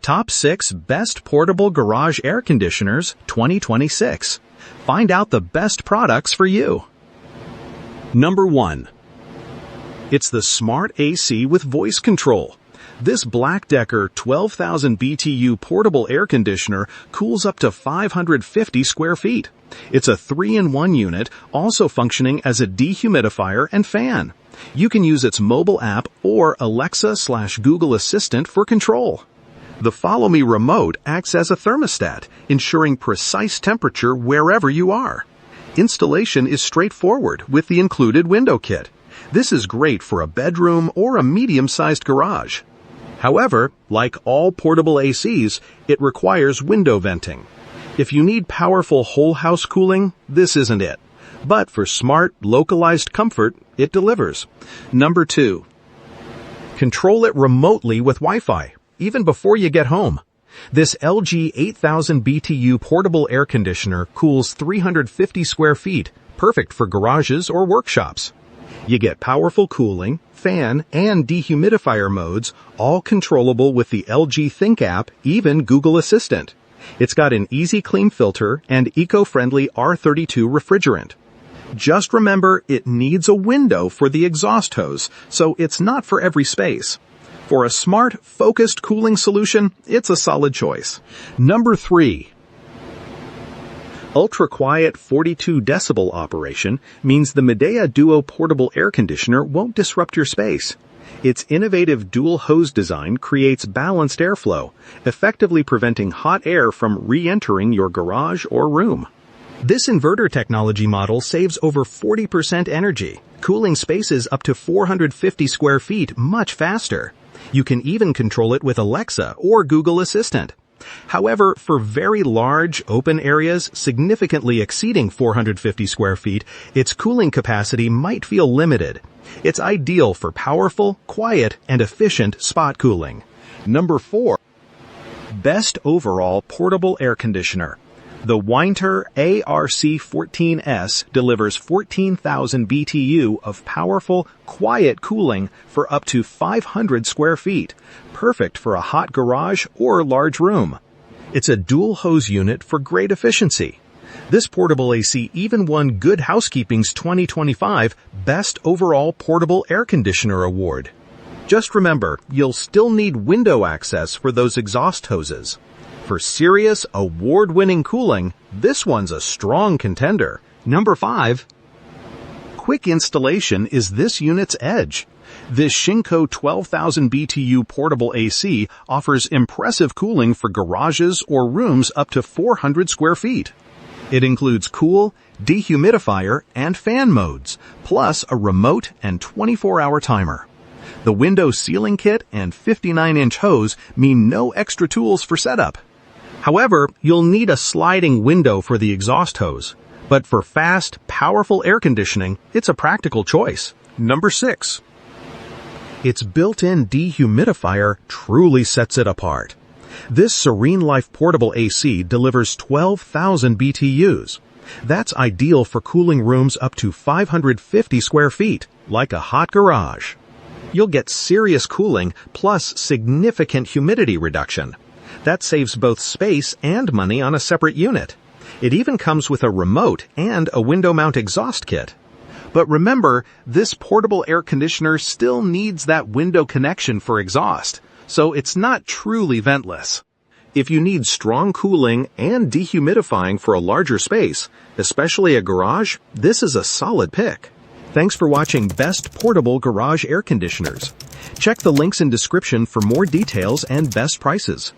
Top 6 Best Portable Garage Air Conditioners 2026. Find out the best products for you. Number 1. It's the Smart AC with voice control. This BLACK+DECKER 12,000 BTU portable air conditioner cools up to 550 square feet. It's a 3-in-1 unit, also functioning as a dehumidifier and fan. You can use its mobile app or Alexa/Google Assistant for control. The Follow Me remote acts as a thermostat, ensuring precise temperature wherever you are. Installation is straightforward with the included window kit. This is great for a bedroom or a medium-sized garage. However, like all portable ACs, it requires window venting. If you need powerful whole-house cooling, this isn't it. But for smart, localized comfort, it delivers. Number 2. Control it remotely with Wi-Fi, even before you get home. This LG 8000 BTU portable air conditioner cools 350 square feet, perfect for garages or workshops. You get powerful cooling, fan, and dehumidifier modes, all controllable with the LG Think app, even Google Assistant. It's got an easy clean filter and eco-friendly R32 refrigerant. Just remember, it needs a window for the exhaust hose, so it's not for every space. For a smart, focused cooling solution, it's a solid choice. Number 3. Ultra-quiet 42 decibel operation means the Midea Duo portable air conditioner won't disrupt your space. Its innovative dual hose design creates balanced airflow, effectively preventing hot air from re-entering your garage or room. This inverter technology model saves over 40% energy, cooling spaces up to 450 square feet much faster. You can even control it with Alexa or Google Assistant. However, for very large, open areas significantly exceeding 450 square feet, its cooling capacity might feel limited. It's ideal for powerful, quiet, and efficient spot cooling. Number 4. Best overall portable air conditioner. The Whynter ARC14S delivers 14,000 BTU of powerful, quiet cooling for up to 500 square feet, perfect for a hot garage or large room. It's a dual hose unit for great efficiency. This portable AC even won Good Housekeeping's 2025 Best Overall Portable Air Conditioner Award. Just remember, you'll still need window access for those exhaust hoses. For serious, award-winning cooling, this one's a strong contender. Number 5. Quick installation is this unit's edge. This Shinco 12,000 BTU portable AC offers impressive cooling for garages or rooms up to 400 square feet. It includes cool, dehumidifier, and fan modes, plus a remote and 24-hour timer. The window sealing kit and 59-inch hose mean no extra tools for setup. However, you'll need a sliding window for the exhaust hose. But for fast, powerful air conditioning, it's a practical choice. Number 6. Its built-in dehumidifier truly sets it apart. This SereneLife portable AC delivers 12,000 BTUs. That's ideal for cooling rooms up to 550 square feet, like a hot garage. You'll get serious cooling plus significant humidity reduction. That saves both space and money on a separate unit. It even comes with a remote and a window mount exhaust kit. But remember, this portable air conditioner still needs that window connection for exhaust, so it's not truly ventless. If you need strong cooling and dehumidifying for a larger space, especially a garage, this is a solid pick. Thanks for watching Best Portable Garage Air Conditioners. Check the links in description for more details and best prices.